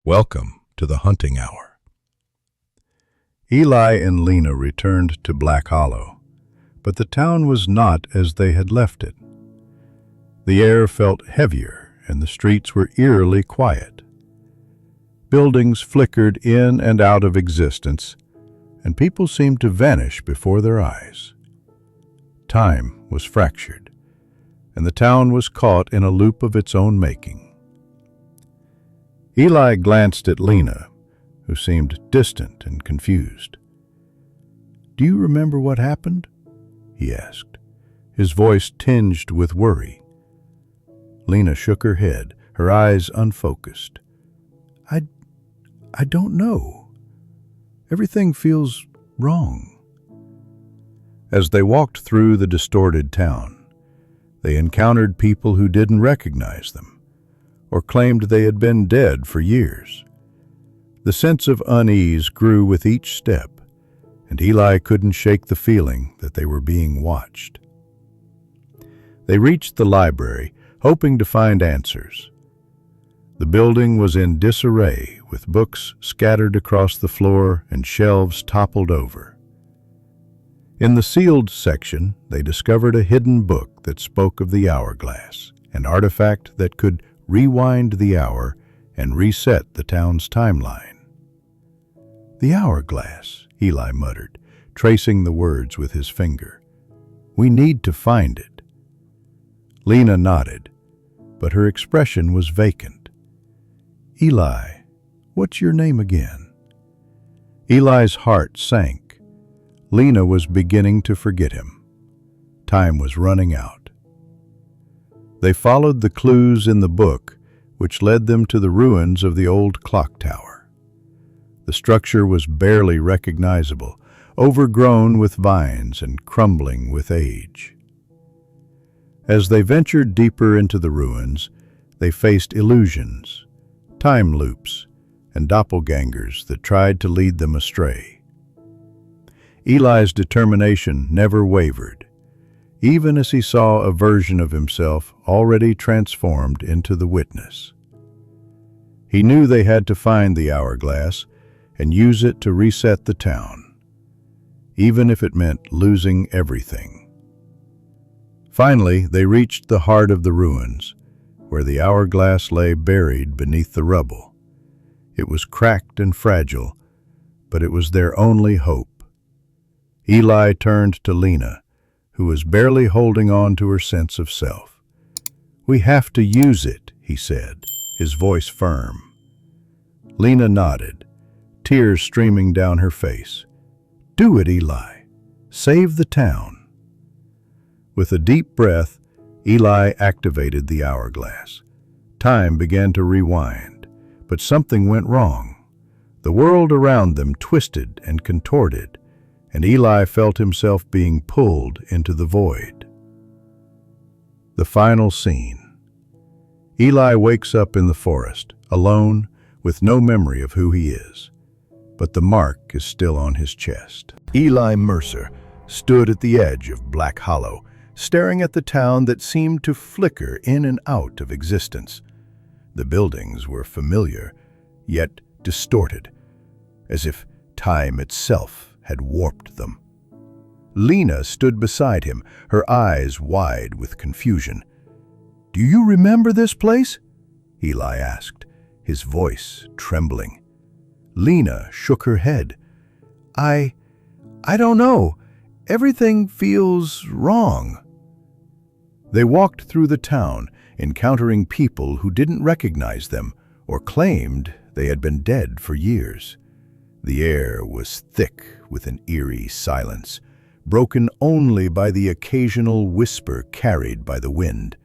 Welcome to the hunting hour. Eli and Lena returned to Black Hollow, but the town was not as they had left it. The air felt heavier and the streets were eerily quiet. Buildings flickered in and out of existence, and people seemed to vanish before their eyes. Time was fractured, and the town was caught in a loop of its own making. Eli glanced at Lena, who seemed distant and confused. "Do you remember what happened?" he asked, his voice tinged with worry. Lena shook her head, her eyes unfocused. I don't know. Everything feels wrong." As they walked through the distorted town, they encountered people who didn't recognize them, or claimed they had been dead for years. The sense of unease grew with each step, and Eli couldn't shake the feeling that they were being watched. They reached the library, hoping to find answers. The building was in disarray, with books scattered across the floor and shelves toppled over. In the sealed section, they discovered a hidden book that spoke of the hourglass, an artifact that could rewind the hour and reset the town's timeline. "The hourglass," Eli muttered, tracing the words with his finger. "We need to find it." Lena nodded, but her expression was vacant. "Eli, what's your name again?" Eli's heart sank. Lena was beginning to forget him. Time was running out. They followed the clues in the book, which led them to the ruins of the old clock tower. The structure was barely recognizable, overgrown with vines and crumbling with age. As they ventured deeper into the ruins, they faced illusions, time loops, and doppelgangers that tried to lead them astray. Eli's determination never wavered, even as he saw a version of himself already transformed into the witness. He knew they had to find the hourglass and use it to reset the town, even if it meant losing everything. Finally, they reached the heart of the ruins, where the hourglass lay buried beneath the rubble. It was cracked and fragile, but it was their only hope. Eli turned to Lena, who was barely holding on to her sense of self. "We have to use it," he said, his voice firm. Lena nodded, tears streaming down her face. "Do it, Eli. Save the town." With a deep breath, Eli activated the hourglass. Time began to rewind, but something went wrong. The world around them twisted and contorted, and Eli felt himself being pulled into the void. The final scene. Eli wakes up in the forest, alone, with no memory of who he is, but the mark is still on his chest. Eli Mercer stood at the edge of Black Hollow, staring at the town that seemed to flicker in and out of existence. The buildings were familiar, yet distorted, as if time itself had warped them. Lena stood beside him, her eyes wide with confusion. "Do you remember this place?" Eli asked, his voice trembling. Lena shook her head. I don't know. Everything feels wrong." They walked through the town, encountering people who didn't recognize them or claimed they had been dead for years. The air was thick with an eerie silence, broken only by the occasional whisper carried by the wind.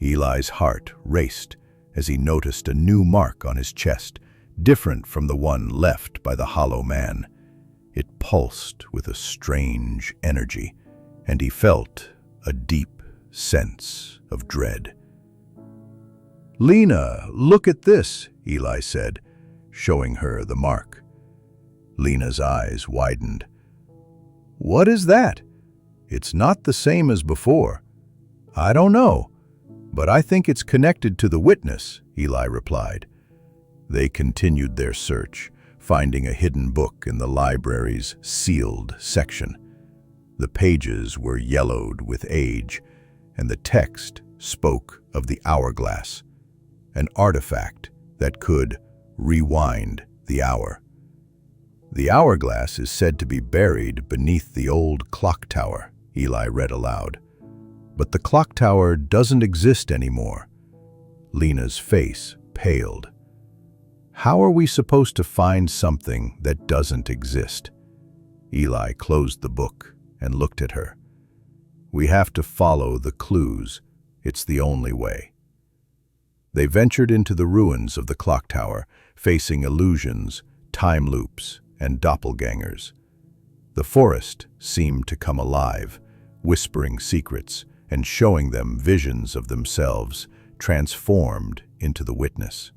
Eli's heart raced as he noticed a new mark on his chest, different from the one left by the hollow man. It pulsed with a strange energy, and he felt a deep sense of dread. "Lena, look at this," Eli said, showing her the mark. Lena's eyes widened. "What is that? It's not the same as before." "I don't know, but I think it's connected to the witness," Eli replied. They continued their search, finding a hidden book in the library's sealed section. The pages were yellowed with age, and the text spoke of the hourglass, an artifact that could rewind the hour. The hourglass is said to be buried beneath the old clock tower, Eli read aloud. But the clock tower doesn't exist anymore. Lena's face paled. How are we supposed to find something that doesn't exist? Eli closed the book and looked at her. We have to follow the clues. It's the only way. They ventured into the ruins of the clock tower, facing illusions, time loops, and doppelgangers. The forest seemed to come alive, whispering secrets and showing them visions of themselves transformed into the witness.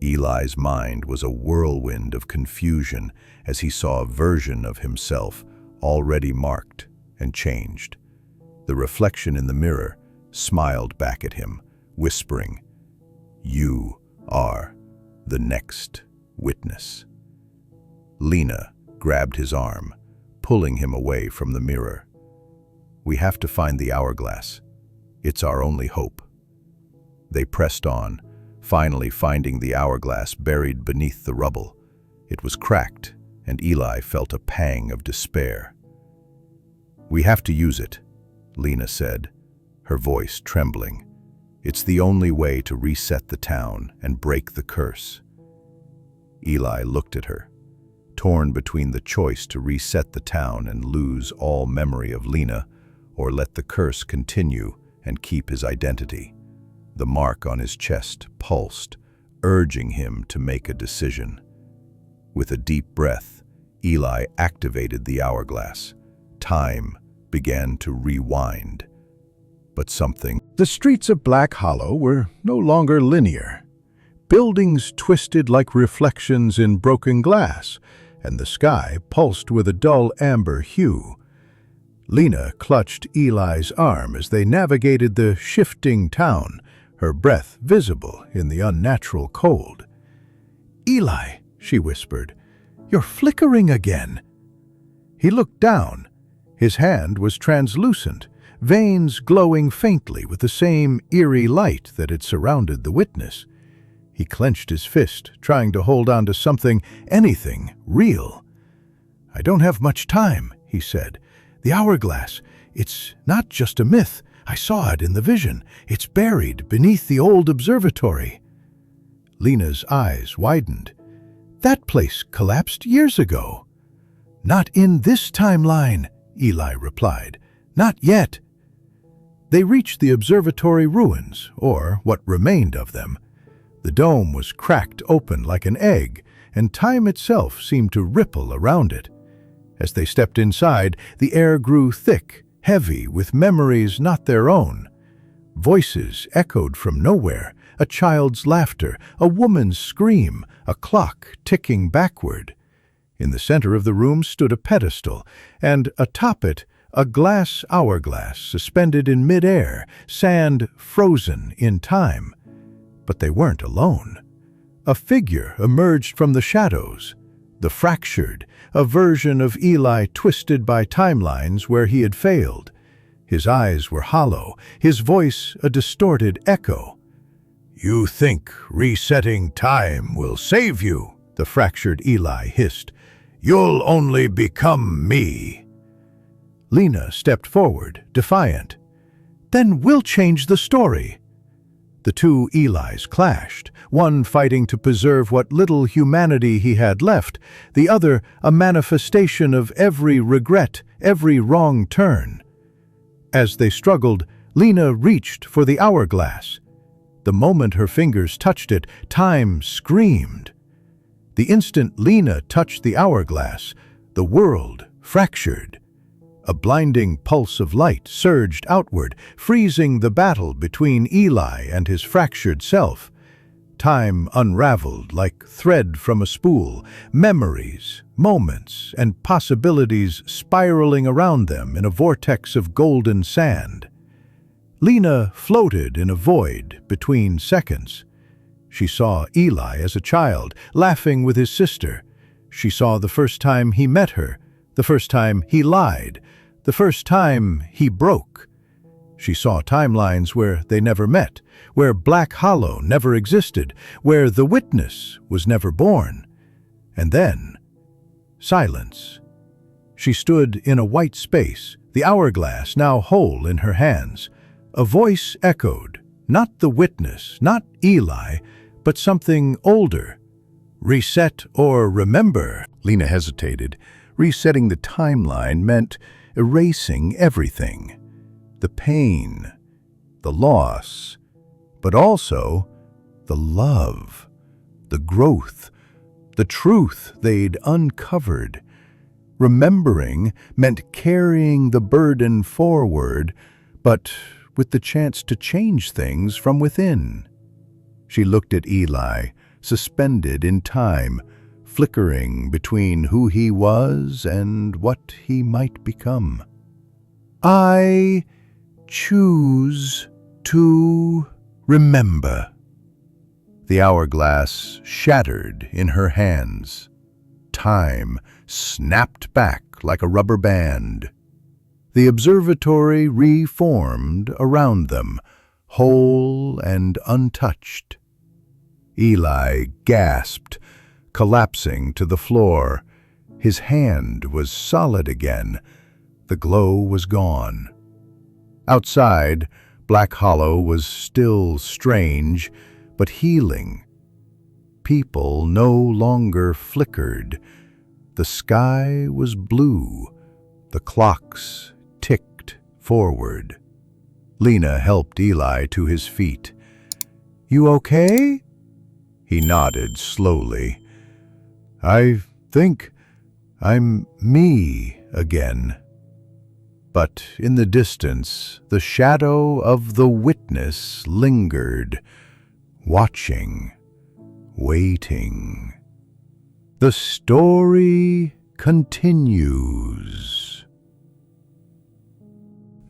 Eli's mind was a whirlwind of confusion as he saw a version of himself already marked and changed. The reflection in the mirror smiled back at him, whispering, "You are the next witness." Lena grabbed his arm, pulling him away from the mirror. "We have to find the hourglass. It's our only hope." They pressed on, finally finding the hourglass buried beneath the rubble. It was cracked, and Eli felt a pang of despair. "We have to use it," Lena said, her voice trembling. "It's the only way to reset the town and break the curse." Eli looked at her, torn between the choice to reset the town and lose all memory of Lena, or let the curse continue and keep his identity. The mark on his chest pulsed, urging him to make a decision. With a deep breath, Eli activated the hourglass. Time began to rewind. But something... The streets of Black Hollow were no longer linear. Buildings twisted like reflections in broken glass, and the sky pulsed with a dull amber hue. Lena clutched Eli's arm as they navigated the shifting town, her breath visible in the unnatural cold. "Eli," she whispered, "you're flickering again." He looked down. His hand was translucent, veins glowing faintly with the same eerie light that had surrounded the witness. He clenched his fist, trying to hold on to something, anything, real. "I don't have much time," he said. "The hourglass, it's not just a myth. I saw it in the vision. It's buried beneath the old observatory." Lena's eyes widened. "That place collapsed years ago." "Not in this timeline," Eli replied. "Not yet." They reached the observatory ruins, or what remained of them. The dome was cracked open like an egg, and time itself seemed to ripple around it. As they stepped inside, the air grew thick, heavy with memories not their own. Voices echoed from nowhere, a child's laughter, a woman's scream, a clock ticking backward. In the center of the room stood a pedestal, and atop it, a glass hourglass suspended in mid-air, sand frozen in time. But they weren't alone. A figure emerged from the shadows. The fractured, a version of Eli twisted by timelines where he had failed. His eyes were hollow, his voice a distorted echo. "You think resetting time will save you," the fractured Eli hissed. "You'll only become me." Lena stepped forward, defiant. "Then we'll change the story." The two Elis clashed, one fighting to preserve what little humanity he had left, the other a manifestation of every regret, every wrong turn. As they struggled, Lena reached for the hourglass. The moment her fingers touched it, time screamed. The instant Lena touched the hourglass, the world fractured. A blinding pulse of light surged outward, freezing the battle between Eli and his fractured self. Time unraveled like thread from a spool, memories, moments, and possibilities spiraling around them in a vortex of golden sand. Lena floated in a void between seconds. She saw Eli as a child, laughing with his sister. She saw the first time he met her, the first time he lied, the first time he broke. She saw timelines where they never met, where Black Hollow never existed, where the witness was never born. And then, silence. She stood in a white space, the hourglass now whole in her hands. A voice echoed, not the witness, not Eli, but something older. Reset or remember. Lena hesitated. Resetting the timeline meant erasing everything. The pain, the loss, but also the love, the growth, the truth they'd uncovered. Remembering meant carrying the burden forward, but with the chance to change things from within. She looked at Eli, suspended in time, flickering between who he was and what he might become. I choose to remember. The hourglass shattered in her hands. Time snapped back like a rubber band. The observatory reformed around them, whole and untouched. Eli gasped, collapsing to the floor. His hand was solid again. The glow was gone. Outside, Black Hollow was still strange, but healing. People no longer flickered. The sky was blue. The clocks ticked forward. Lena helped Eli to his feet. "You okay?" He nodded slowly. "I think I'm me again." But in the distance, the shadow of the witness lingered, watching, waiting. The story continues.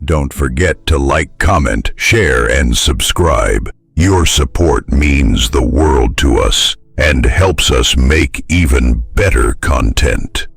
Don't forget to like, comment, share, and subscribe. Your support means the world to us and helps us make even better content.